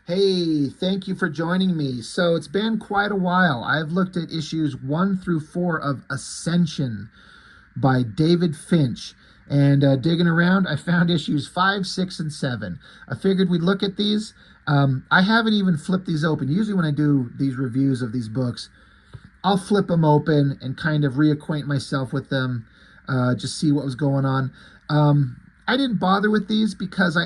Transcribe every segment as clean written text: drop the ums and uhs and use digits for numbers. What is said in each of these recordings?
Hey, thank you for joining me. So it's been quite a while. I've looked at issues 1 through 4 of Ascension by David Finch. And digging around, I found issues 5, 6, and 7. I figured we'd look at these. I haven't even flipped these open. Usually, when I do these reviews of these books, I'll flip them open and kind of reacquaint myself with them, just see what was going on. I didn't bother with these because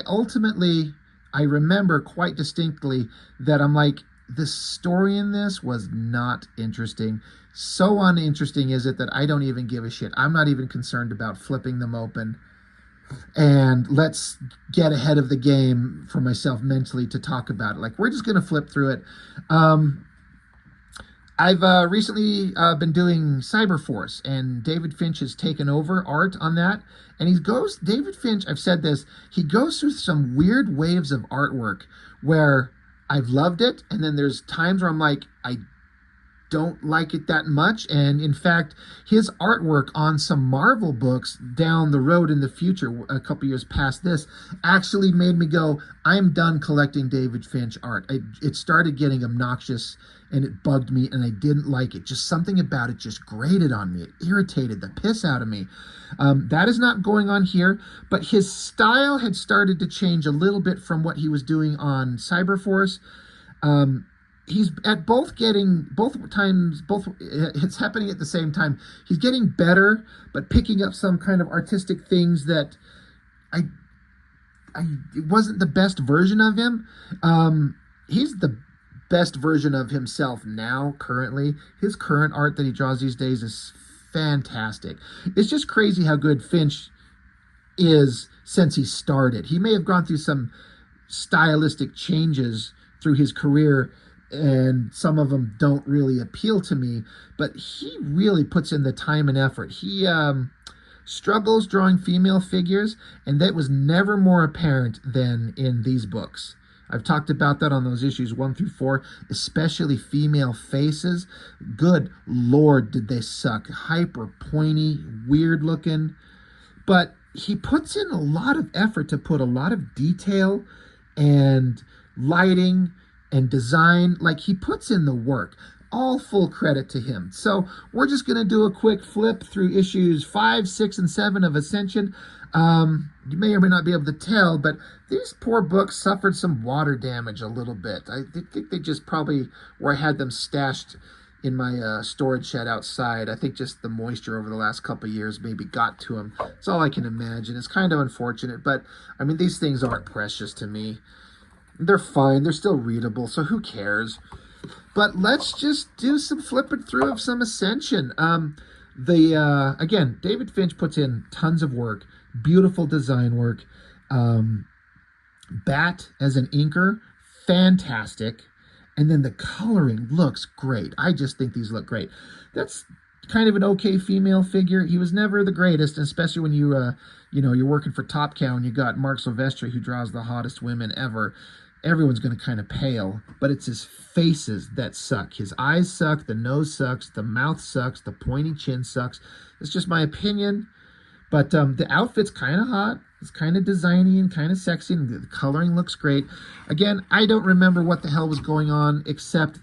I remember quite distinctly that I'm like, the story in this was not interesting. So uninteresting is it that I don't even give a shit. I'm not even concerned about flipping them open. And let's get ahead of the game for myself mentally to talk about it. Like, we're just going to flip through it. I've recently been doing Cyberforce, and David Finch has taken over art on that. And David Finch, I've said this, he goes through some weird waves of artwork where I've loved it, and then there's times where I'm like, I don't like it that much. And in fact, his artwork on some Marvel books down the road in the future, a couple years past this, actually made me go, I'm done collecting David Finch art. It started getting obnoxious and it bugged me and I didn't like it. Just something about it just grated on me. It irritated the piss out of me. That is not going on here, but his style had started to change a little bit from what he was doing on Cyberforce. He's at both times, it's happening at the same time. He's getting better, but picking up some kind of artistic things that I it wasn't the best version of him. He's the best version of himself now, currently. His current art that he draws these days is fantastic. It's just crazy how good Finch is since he started. He may have gone through some stylistic changes through his career, and some of them don't really appeal to me, but he really puts in the time and effort. He struggles drawing female figures, and that was never more apparent than in these books. I've talked about that on those issues 1 through 4, especially female faces. Good Lord, did they suck. Hyper pointy, weird looking. But he puts in a lot of effort to put a lot of detail and lighting and design. Like, he puts in the work. All full credit to him. So we're just going to do a quick flip through issues 5, 6, and 7 of Ascension. You may or may not be able to tell, but these poor books suffered some water damage a little bit. I think they just probably, where I had them stashed in my storage shed outside, I think just the moisture over the last couple of years maybe got to them. That's all I can imagine. It's kind of unfortunate, but I mean, these things aren't precious to me. They're fine. They're still readable, so who cares? But let's just do some flipping through of some Ascension. Again, David Finch puts in tons of work, beautiful design work. Bat as an inker, fantastic. And then the coloring looks great. I just think these look great. That's kind of an okay female figure. He was never the greatest, especially when you're working for Top Cow and you got Mark Silvestri, who draws the hottest women ever. Everyone's going to kind of pale, but it's his faces that suck. His eyes suck, the nose sucks, the mouth sucks, the pointy chin sucks. It's just my opinion. But the outfit's kind of hot. It's kind of designy and kind of sexy, and the coloring looks great. Again, I don't remember what the hell was going on, except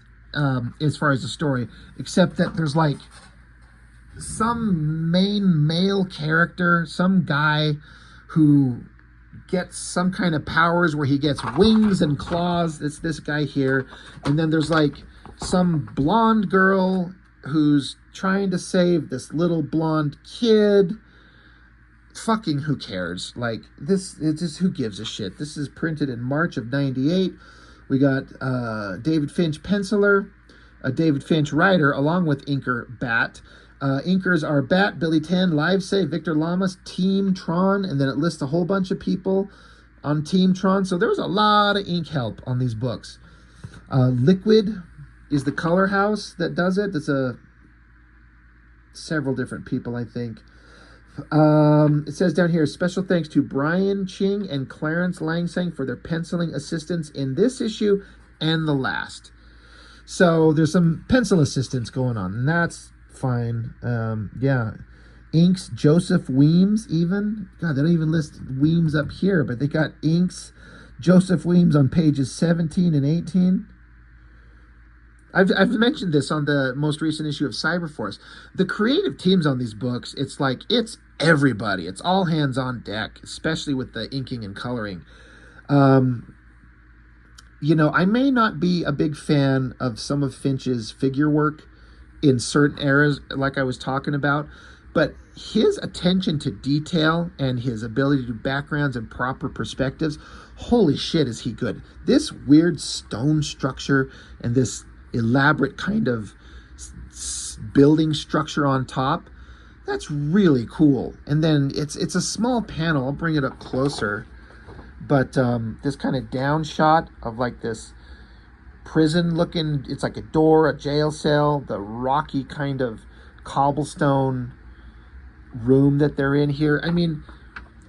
as far as the story, except that there's like some main male character, some guy who gets some kind of powers where he gets wings and claws. It's this guy here. And then there's like some blonde girl who's trying to save this little blonde kid. Fucking who cares? Like, this, it's just, who gives a shit? This is printed in March of 98. We got David Finch penciler, a David Finch writer, along with inker Bat. Inkers are Bat, Billy Tan, Livesay, Victor Lamas, Team Tron, and then it lists a whole bunch of people on Team Tron. So there was a lot of ink help on these books. Liquid is the color house that does it. It's several different people, I think. It says down here, special thanks to Brian Ching and Clarence Langsang for their penciling assistance in this issue and the last. So there's some pencil assistance going on, and that's fine. Yeah. Inks, Joseph Weems even. God, they don't even list Weems up here, but they got inks. Joseph Weems on pages 17 and 18. I've mentioned this on the most recent issue of Cyberforce. The creative teams on these books, it's like it's everybody. It's all hands on deck, especially with the inking and coloring. Um, I may not be a big fan of some of Finch's figure work in certain eras, like I was talking about, but his attention to detail and his ability to do backgrounds and proper perspectives, holy shit, is he good. This weird stone structure and this elaborate kind of building structure on top, that's really cool. And then it's a small panel. I'll bring it up closer. But this kind of down shot of like this prison looking, it's like a door, a jail cell, the rocky kind of cobblestone room that they're in here. I mean,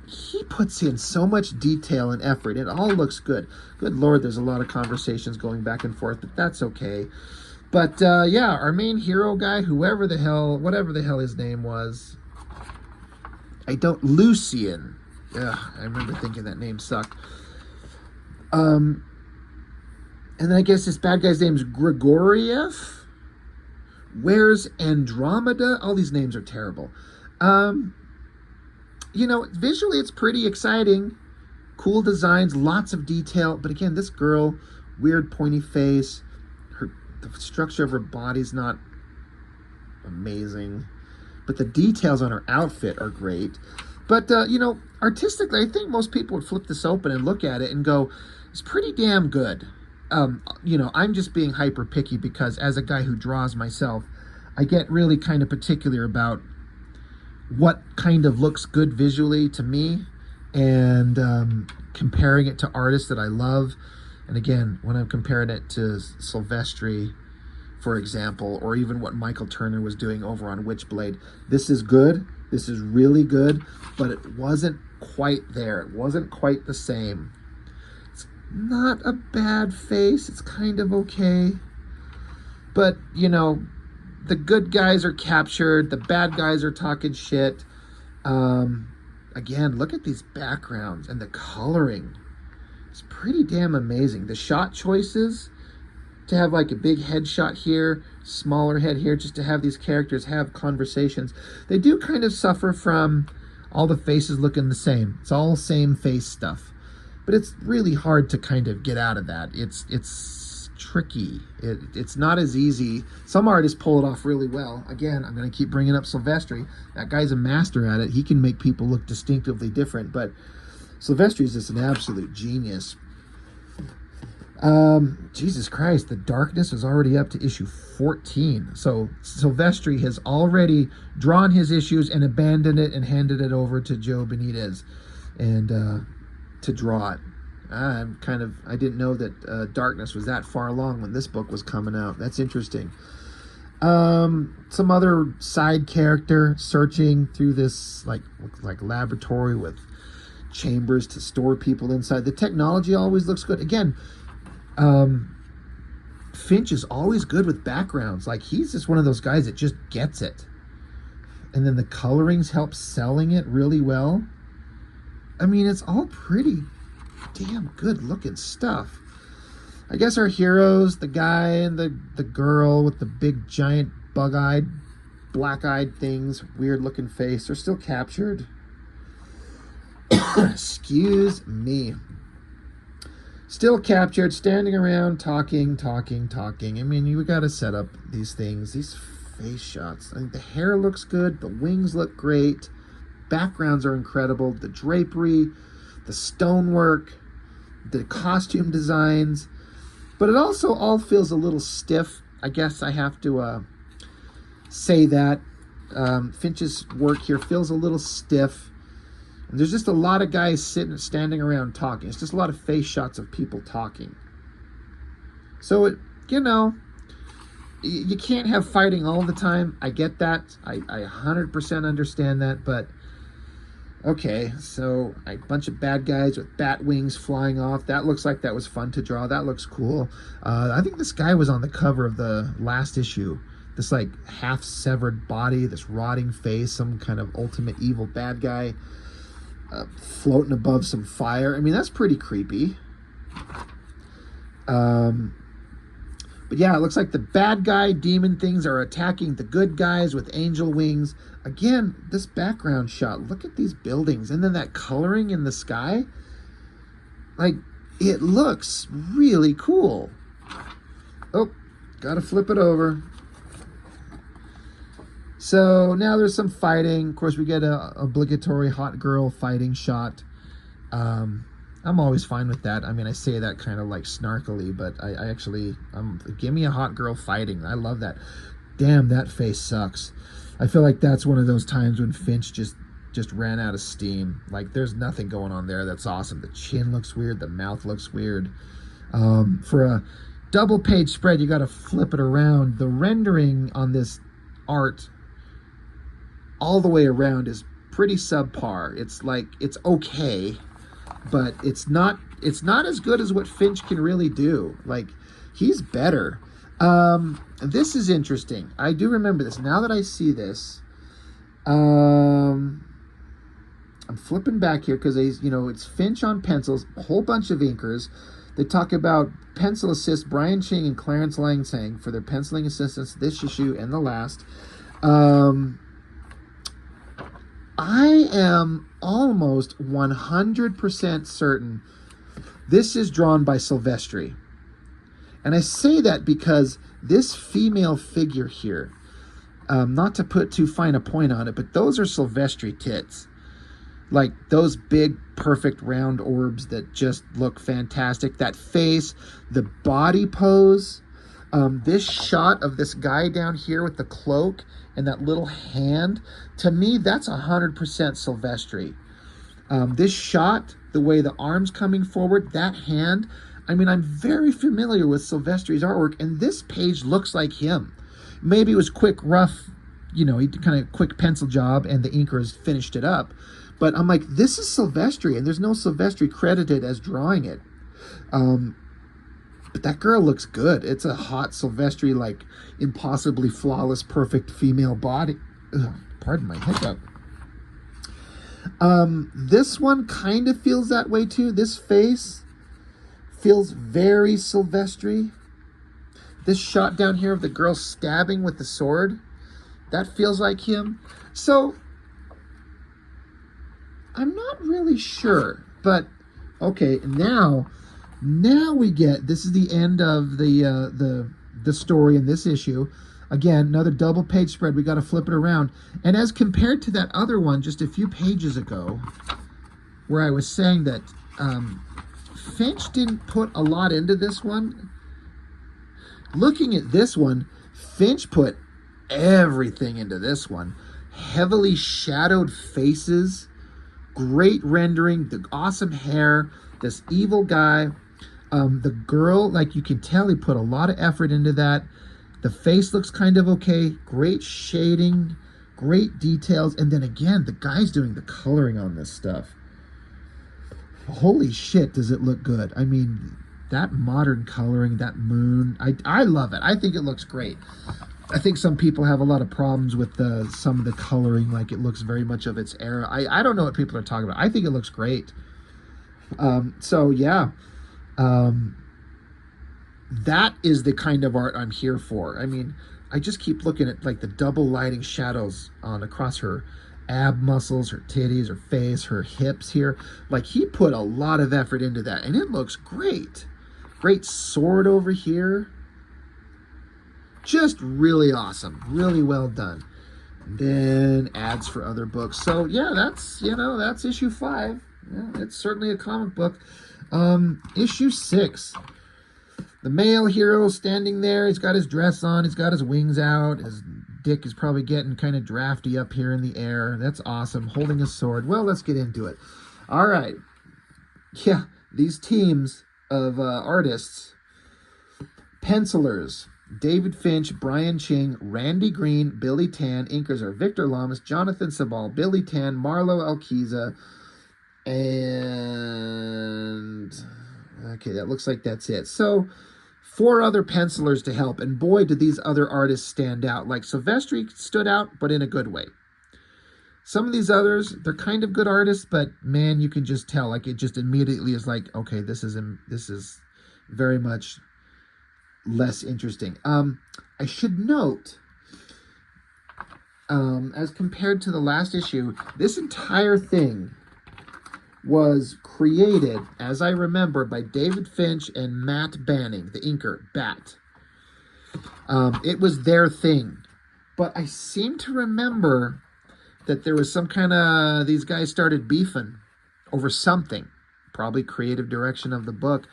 he puts in so much detail and effort. It all looks good. Good Lord, there's a lot of conversations going back and forth, but that's okay. But yeah, our main hero guy, whatever the hell his name was, Lucian. Ugh, I remember thinking that name sucked. And then I guess this bad guy's name's Grigoriev. Where's Andromeda? All these names are terrible. Visually it's pretty exciting. Cool designs, lots of detail. But again, this girl, weird pointy face. The structure of her body's not amazing. But the details on her outfit are great. But, artistically, I think most people would flip this open and look at it and go, it's pretty damn good. I'm just being hyper picky because as a guy who draws myself, I get really kind of particular about what kind of looks good visually to me and comparing it to artists that I love. And again, when I'm comparing it to Silvestri, for example, or even what Michael Turner was doing over on Witchblade, this is good. This is really good, but it wasn't quite there. It wasn't quite the same. It's not a bad face. It's kind of okay. But, the good guys are captured. The bad guys are talking shit. Again, look at these backgrounds and the coloring. It's pretty damn amazing. The shot choices, to have like a big headshot here, smaller head here, just to have these characters have conversations. They do kind of suffer from all the faces looking the same. It's all same face stuff. But it's really hard to kind of get out of that. It's tricky. It's not as easy. Some artists pull it off really well. Again, I'm going to keep bringing up Silvestri. That guy's a master at it. He can make people look distinctively different. But Silvestri is just an absolute genius. Jesus Christ, the darkness is already up to issue 14. So Silvestri has already drawn his issues and abandoned it and handed it over to Joe Benitez and to draw it. I didn't know that darkness was that far along when this book was coming out. That's interesting. Some other side character searching through this like laboratory with chambers to store people inside. The technology always looks good. Again, Finch is always good with backgrounds. Like, he's just one of those guys that just gets it. And then the colorings help selling it really well. I mean, it's all pretty damn good looking stuff. I guess our heroes, the guy and the girl with the big giant bug-eyed, black-eyed things, weird looking face, they're still captured. Excuse me. Still captured, standing around, talking. I mean, you got to set up these things, these face shots. I think the hair looks good. The wings look great. Backgrounds are incredible. The drapery, the stonework, the costume designs. But it also all feels a little stiff. I guess I have to say that. Finch's work here feels a little stiff. And there's just a lot of guys standing around talking. It's just a lot of face shots of people talking. So, you can't have fighting all the time. I get that. I 100% understand that. But, okay, so a bunch of bad guys with bat wings flying off. That looks like that was fun to draw. That looks cool. I think this guy was on the cover of the last issue. This, like, half-severed body, this rotting face, some kind of ultimate evil bad guy. Floating above some fire. I mean, that's pretty creepy. But yeah, it looks like the bad guy demon things are attacking the good guys with angel wings. Again, this background shot, look at these buildings and then that coloring in the sky. Like, it looks really cool. Oh, gotta flip it over. So now there's some fighting. Of course, we get a obligatory hot girl fighting shot. I'm always fine with that. I mean, I say that kind of like snarkily, but I actually, give me a hot girl fighting. I love that. Damn, that face sucks. I feel like that's one of those times when Finch just ran out of steam. Like, there's nothing going on there. That's awesome. The chin looks weird. The mouth looks weird. For a double page spread, you got to flip it around. The rendering on this art all the way around is pretty subpar. It's like, it's okay, but it's not as good as what Finch can really do. Like, he's better. This is interesting. I do remember this. Now that I see this, I'm flipping back here because it's Finch on pencils, a whole bunch of inkers. They talk about pencil assists, Brian Ching and Clarence Langsang for their penciling assistance this issue and the last. I am almost 100% certain this is drawn by Silvestri. And I say that because this female figure here, not to put too fine a point on it, but those are Silvestri tits. Like, those big, perfect round orbs that just look fantastic. That face, the body pose, this shot of this guy down here with the cloak and that little hand, to me, that's 100% Silvestri. This shot, the way the arm's coming forward, that hand, I mean, I'm very familiar with Silvestri's artwork, and this page looks like him. Maybe it was quick, rough, he did kind of quick pencil job, and the inkers finished it up. But I'm like, this is Silvestri, and there's no Silvestri credited as drawing it. But that girl looks good. It's a hot Silvestri, like, impossibly flawless, perfect female body. Ugh, pardon my hiccup. This one kind of feels that way too. This face feels very Silvestri. This shot down here of the girl stabbing with the sword, that feels like him. So I'm not really sure, but okay, now we get, this is the end of the story in this issue. Again, another double page spread. We got to flip it around. And as compared to that other one just a few pages ago, where I was saying that Finch didn't put a lot into this one, looking at this one, Finch put everything into this one. Heavily shadowed faces, great rendering, the awesome hair, this evil guy, the girl, like, you can tell he put a lot of effort into that. The face looks kind of okay, great shading, great details, and then again, the guy's doing the coloring on this stuff. Holy shit, does it look good. I mean, that modern coloring, that moon, I love it. I think it looks great. I think some people have a lot of problems with some of the coloring, like it looks very much of its era. I don't know what people are talking about. I think it looks great. So yeah, that is the kind of art I'm here for. I mean, I just keep looking at like the double lighting shadows on across her ab muscles, her titties, her face, her hips here. Like, he put a lot of effort into that, and it looks great. Great sword over here. Just really awesome. Really well done. And then ads for other books. So yeah, that's issue 5. Yeah, it's certainly a comic book. Issue 6. The male hero standing there. He's got his dress on. He's got his wings out. His dick is probably getting kind of drafty up here in the air. That's awesome. Holding a sword. Well, let's get into it. All right. Yeah, these teams of artists. Pencilers. David Finch, Brian Ching, Randy Green, Billy Tan. Inkers are Victor Lamas, Jonathan Sabal, Billy Tan, Marlo Alquiza, and okay, that looks like that's it. So 4 other pencilers to help, and boy, did these other artists stand out. Like, Silvestri stood out, but in a good way. Some of these others, they're kind of good artists, but man, you can just tell. Like it just immediately is like, okay, this is very much less interesting. I should note, as compared to the last issue, this entire thing was created, as I remember, by David Finch and Matt Banning, the inker, Bat. It was their thing. But I seem to remember that there was some kind of, these guys started beefing over something, probably creative direction of the book.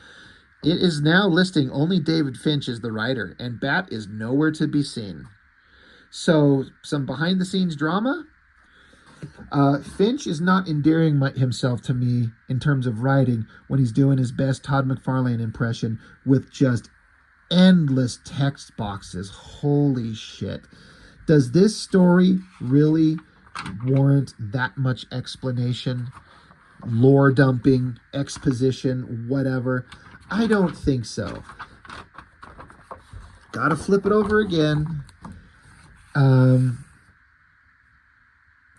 It is now listing only David Finch as the writer, and Bat is nowhere to be seen. So, some behind-the-scenes drama. Finch is not endearing himself to me in terms of writing when he's doing his best Todd McFarlane impression with just endless text boxes. Holy shit. Does this story really warrant that much explanation, lore dumping, exposition, whatever? I don't think so. Gotta flip it over again.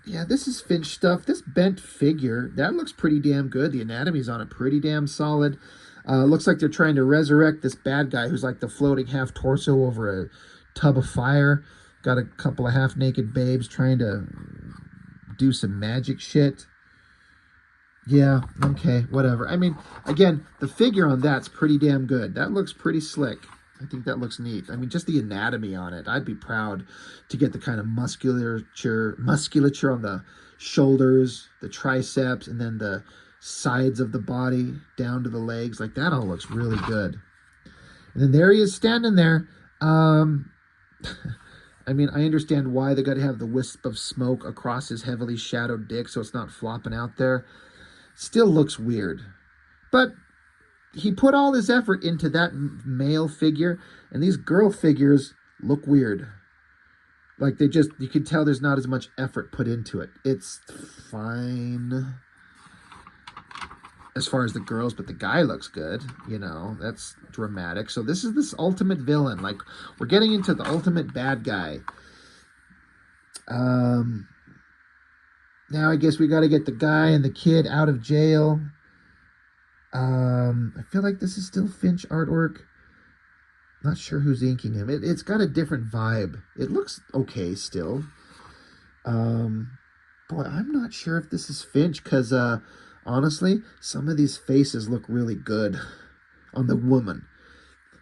Yeah, this is Finch stuff. This bent figure, that looks pretty damn good. The anatomy's on it pretty damn solid. Looks like they're trying to resurrect this bad guy who's like the floating half torso over a tub of fire. Got a couple of half-naked babes trying to do some magic shit. Yeah, okay, whatever. I mean, again, the figure on that's pretty damn good. That looks pretty slick. I think that looks neat. I mean, just the anatomy on it. I'd be proud to get the kind of musculature on the shoulders, the triceps, and then the sides of the body down to the legs. Like, that all looks really good. And then there he is standing there. I mean, I understand why they got to have the wisp of smoke across his heavily shadowed dick so it's not flopping out there. Still looks weird. But he put all his effort into that male figure, and these girl figures look weird. Like they just, you can tell there's not as much effort put into it. It's fine as far as the girls, but the guy looks good, you know, that's dramatic. So this is this ultimate villain. Like, we're getting into the ultimate bad guy. Now I guess we got to get the guy and the kid out of jail. I feel like this is still Finch artwork. Not sure who's inking him. It's got a different vibe. It looks okay still. Boy, I'm not sure if this is Finch because, honestly, some of these faces look really good on the woman.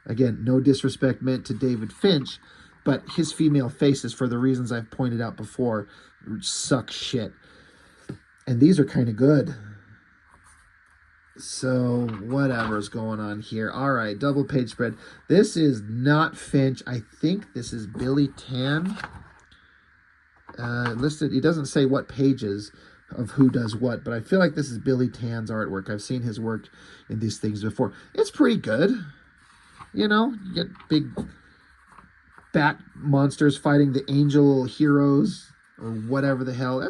Again, no disrespect meant to David Finch, but his female faces, for the reasons I've pointed out before, suck shit. And these are kind of good. So, whatever's going on here. All right, double page spread. This is not Finch. I think this is Billy Tan. Listed, he doesn't say what pages of who does what, but I feel like this is Billy Tan's artwork. I've seen his work in these things before. It's pretty good. You know, you get big bat monsters fighting the angel heroes or whatever the hell.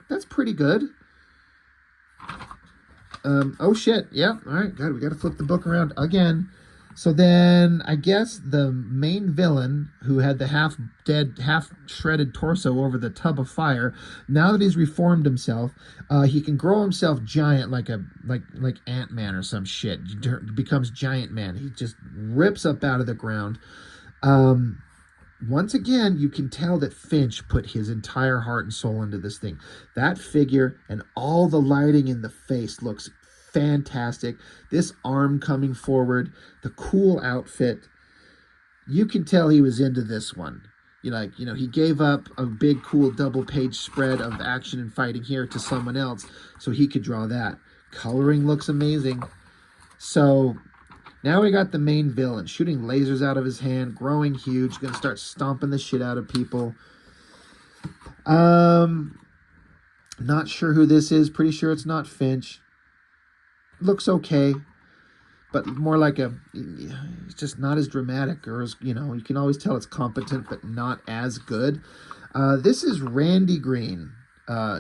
That's pretty good. Oh shit, yeah, all right, God, we got to flip the book around again. So then, I guess the main villain, who had the half-dead, half-shredded torso over the tub of fire, now that he's reformed himself, he can grow himself giant like Ant-Man or some shit. He becomes Giant Man. He just rips up out of the ground. Once again, you can tell that Finch put his entire heart and soul into this thing. That figure and all the lighting in the face looks fantastic. This arm coming forward, the cool outfit. You can tell he was into this one. He gave up a big, cool double-page spread of action and fighting here to someone else so he could draw that. Coloring looks amazing. So now we got the main villain shooting lasers out of his hand, growing huge, gonna start stomping the shit out of people. Not sure who this is. Pretty sure it's not Finch. Looks okay, but more like it's just not as dramatic, or as, you can always tell it's competent, but not as good. This is Randy Green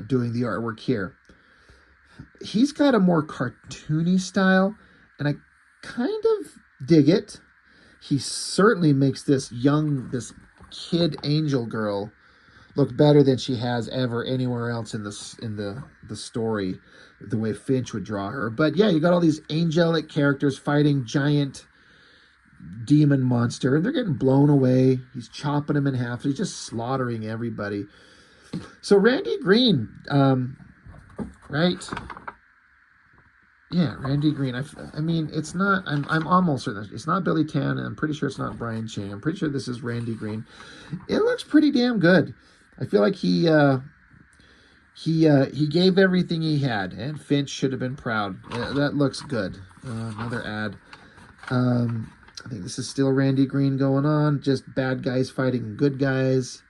doing the artwork here. He's got a more cartoony style, and I kind of dig it. He certainly makes this kid angel girl look better than she has ever anywhere else in the story, the way Finch would draw her. But yeah, you got all these angelic characters fighting giant demon monster, and they're getting blown away. He's chopping them in half. He's just slaughtering everybody. So Randy Green, right? Yeah, Randy Green. I mean, it's not. I'm almost certain it's not Billy Tan, and I'm pretty sure it's not Brian Chang. I'm pretty sure this is Randy Green. It looks pretty damn good. I feel like he gave everything he had, and Finch should have been proud. That looks good. Another ad. I think this is still Randy Green going on. Just bad guys fighting good guys.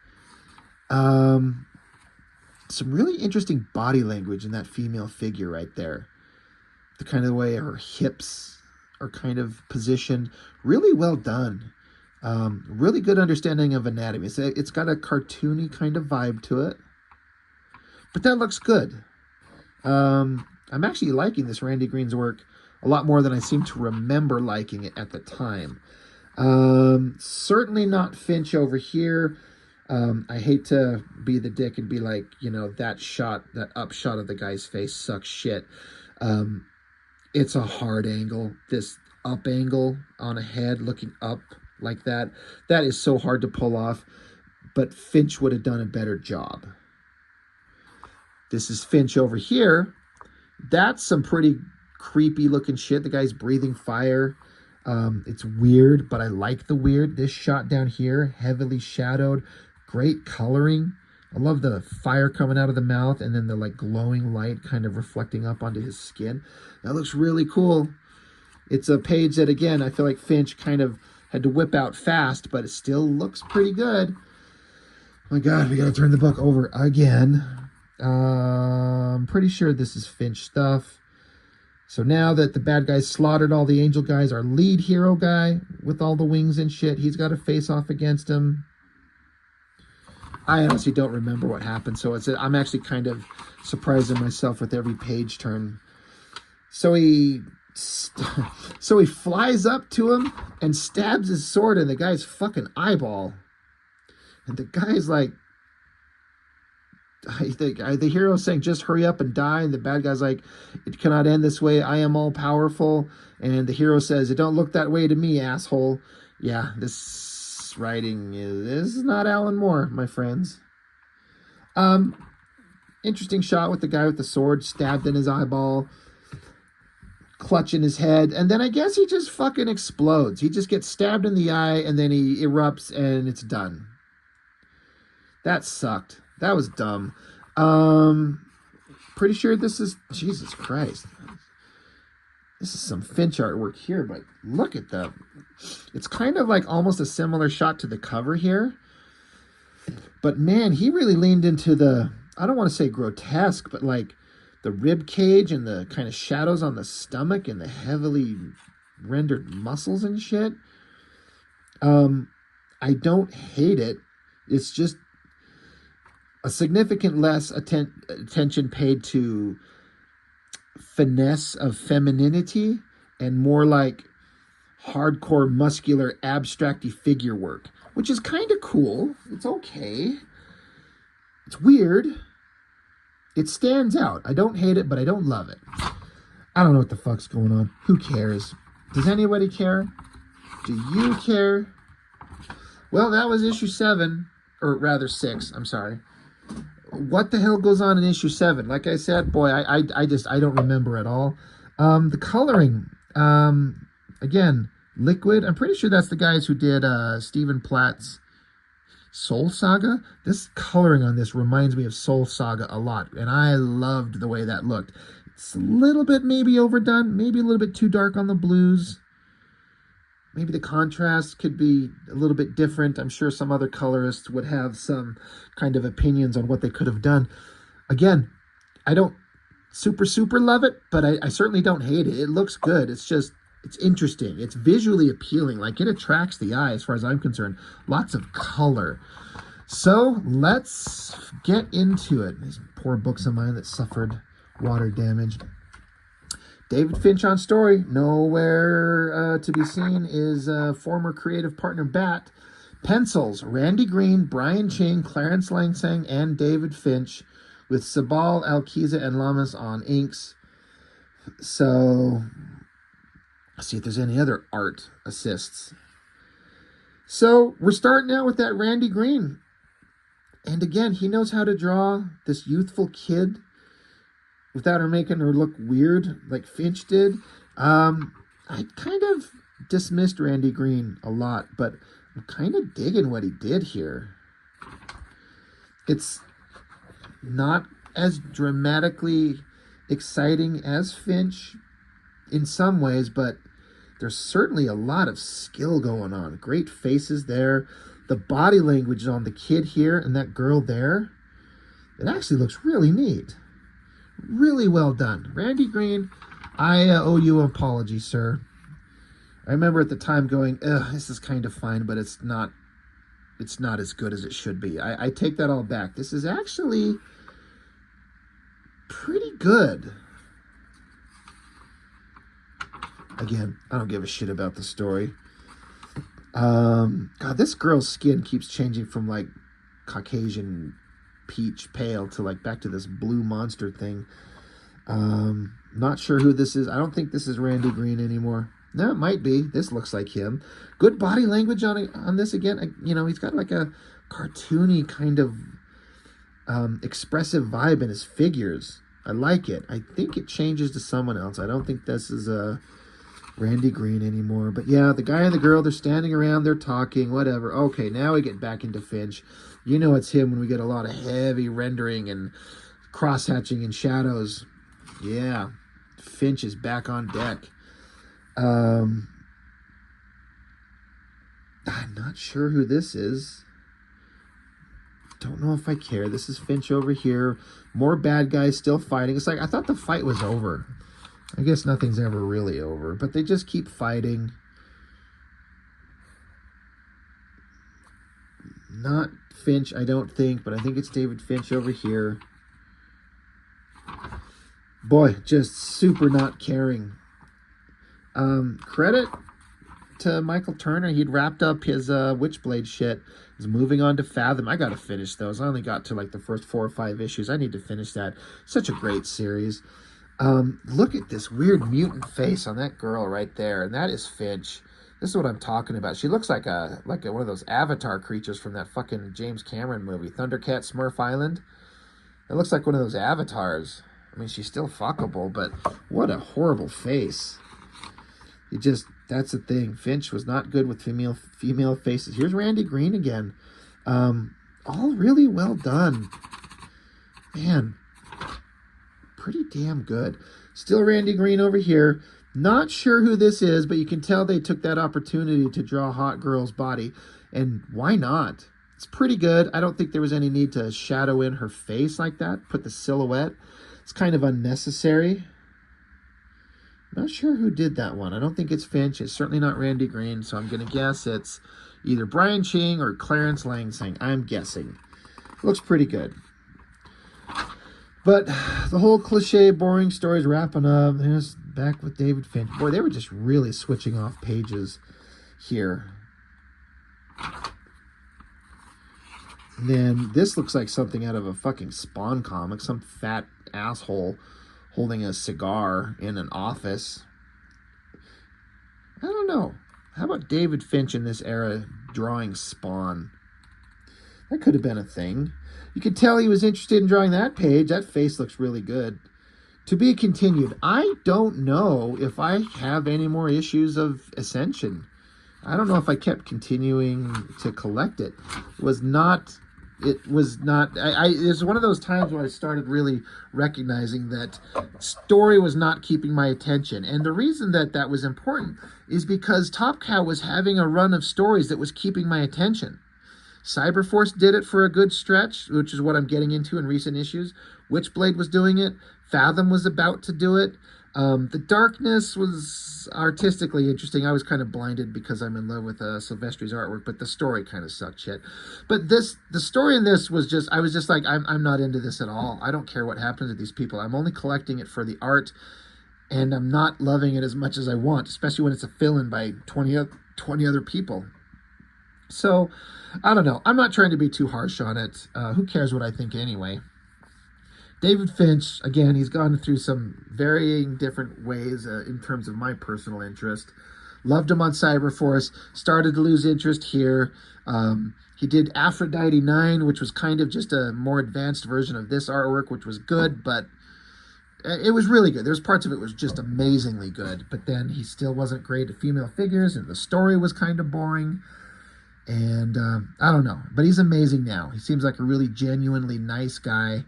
Some really interesting body language in that female figure right there. The kind of way her hips are kind of positioned. Really well done. Really good understanding of anatomy. It's got a cartoony kind of vibe to it. But that looks good. I'm actually liking this Randy Green's work a lot more than I seem to remember liking it at the time. Certainly not Finch over here. I hate to be the dick and be like, you know, that upshot of the guy's face sucks shit. It's a hard angle. This up angle on a head looking up like that is so hard to pull off. But Finch would have done a better job. This is Finch over here. That's some pretty creepy looking shit. The guy's breathing fire. It's weird, but I like the weird. This shot down here, heavily shadowed, great coloring. I love the fire coming out of the mouth and then the like glowing light kind of reflecting up onto his skin. That looks really cool. It's a page that, again, I feel like Finch kind of had to whip out fast, but it still looks pretty good. Oh my God, we got to turn the book over again. I'm pretty sure this is Finch stuff. So now that the bad guys slaughtered all the angel guys, our lead hero guy with all the wings and shit, he's got to face off against him. I honestly don't remember what happened, so I'm actually kind of surprising myself with every page turn. So he flies up to him and stabs his sword in the guy's fucking eyeball. And the guy's like, the hero's saying, just hurry up and die. And the bad guy's like, it cannot end this way. I am all powerful. And the hero says, it don't look that way to me, asshole. Yeah, this writing is not Alan Moore, my friends. Interesting shot with the guy with the sword stabbed in his eyeball, clutching his head. And then I guess he just fucking explodes. He just gets stabbed in the eye and then he erupts and it's done. That sucked. That was dumb. Pretty sure this is... Jesus Christ. This is some Finch artwork here, but look at that. It's kind of like almost a similar shot to the cover here. But man, he really leaned into the... I don't want to say grotesque, but like the rib cage and the kind of shadows on the stomach and the heavily rendered muscles and shit. I don't hate it. It's just a significant less attention paid to finesse of femininity and more like hardcore muscular abstracty figure work, which is kind of cool. It's okay. It's weird. It stands out. I don't hate it, but I don't love it. I don't know what the fuck's going on. Who cares? Does anybody care? Do you care? Well, that was issue 7, or rather 6. I'm sorry. What the hell goes on in issue 7? Like I said, boy, I don't remember at all. The coloring, again, Liquid. I'm pretty sure that's the guys who did Stephen Platt's Soul Saga. This coloring on this reminds me of Soul Saga a lot, and I loved the way that looked. It's a little bit maybe overdone, maybe a little bit too dark on the blues. Maybe the contrast could be a little bit different. I'm sure some other colorists would have some kind of opinions on what they could have done. Again, I don't super love it, but I certainly don't hate it. It looks good. It's just, it's interesting. It's visually appealing. Like, it attracts the eye as far as I'm concerned. Lots of color. So let's get into it. These poor books of mine that suffered water damage. David Finch on story. Nowhere to be seen is former creative partner Bat. Pencils, Randy Green, Brian Ching, Clarence Langsang, and David Finch, with Sabal, Alquiza, and Lamas on inks. So, let's see if there's any other art assists. So, we're starting out with that Randy Green. And again, he knows how to draw this youthful kid without her making her look weird like Finch did. I kind of dismissed Randy Green a lot, but I'm kind of digging what he did here. It's not as dramatically exciting as Finch in some ways, but there's certainly a lot of skill going on. Great faces there. The body language on the kid here and that girl there, it actually looks really neat. Really well done. Randy Green, I owe you an apology, sir. I remember at the time going, this is kind of fine, but it's not as good as it should be. I take that all back. This is actually pretty good. Again, I don't give a shit about the story. God, this girl's skin keeps changing from like Caucasian peach pale to like back to this blue monster thing. Not sure who this is. I don't think this is Randy Green anymore. No, it might be. This looks like him. Good body language on this again. You know, he's got like a cartoony kind of expressive vibe in his figures. I like it. I think it changes to someone else. I don't think this is Randy Green anymore. But yeah, the guy and the girl, they're standing around, they're talking, whatever. Okay, now we get back into Finch. You know it's him when we get a lot of heavy rendering and cross-hatching and shadows. Yeah, Finch is back on deck. I'm not sure who this is. Don't know if I care. This is Finch over here. More bad guys still fighting. It's like, I thought the fight was over. I guess nothing's ever really over, but they just keep fighting. Not Finch, I don't think, but I think it's David Finch over here. Boy, just super not caring. Credit to Michael Turner. He'd wrapped up his Witchblade shit. He's moving on to Fathom. I gotta finish those. I only got to like the first 4 or 5 issues. I need to finish that. Such a great series. Look at this weird mutant face on that girl right there, and that is Finch. This is what I'm talking about. She looks like one of those Avatar creatures from that fucking James Cameron movie, Thundercat Smurf Island. It looks like one of those avatars. I mean, she's still fuckable, but what a horrible face. That's the thing. Finch was not good with female faces. Here's Randy Green again. All really well done. Man, pretty damn good. Still Randy Green over here. Not sure who this is, but you can tell they took that opportunity to draw a hot girl's body. And why not? It's pretty good. I don't think there was any need to shadow in her face like that. Put the silhouette. It's kind of unnecessary. Not sure who did that one. I don't think it's Finch. It's certainly not Randy Green, so I'm going to guess it's either Brian Ching or Clarence Langsang. I'm guessing. Looks pretty good. But the whole cliche, boring story is wrapping up. There's back with David Finch. Boy, they were just really switching off pages here. And then this looks like something out of a fucking Spawn comic. Some fat asshole holding a cigar in an office. I don't know. How about David Finch in this era drawing Spawn? That could have been a thing. You could tell he was interested in drawing that page. That face looks really good. To be continued. I don't know if I have any more issues of Ascension. I don't know if I kept continuing to collect it. It was one of those times where I started really recognizing that story was not keeping my attention. And the reason that was important is because Top Cow was having a run of stories that was keeping my attention. Cyberforce did it for a good stretch, which is what I'm getting into in recent issues. Witchblade was doing it. Fathom was about to do it. The Darkness was artistically interesting. I was kind of blinded because I'm in love with Silvestri's artwork, but the story kind of sucked shit. But the story in this was just, I was just like, I'm not into this at all. I don't care what happens to these people. I'm only collecting it for the art, and I'm not loving it as much as I want, especially when it's a fill-in by 20 other people. So, I don't know. I'm not trying to be too harsh on it. Who cares what I think anyway? David Finch, again, he's gone through some varying different ways in terms of my personal interest. Loved him on Cyberforce, started to lose interest here. He did Aphrodite 9, which was kind of just a more advanced version of this artwork, which was good, but it was really good. There's parts of it was just amazingly good, but then he still wasn't great at female figures, and the story was kind of boring. And I don't know, but he's amazing now. He seems like a really genuinely nice guy,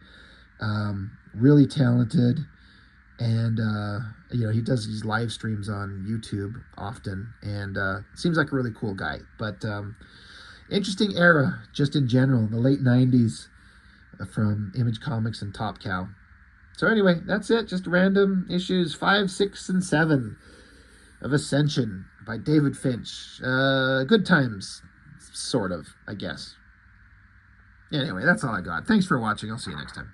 really talented, and he does these live streams on YouTube often, and seems like a really cool guy. But interesting era, just in general, in the late '90s, from Image Comics and Top Cow. So anyway, that's it. Just random issues 5, 6, and 7 of Ascension by David Finch. Good times, sort of, I guess. Anyway, that's all I got. Thanks for watching. I'll see you next time.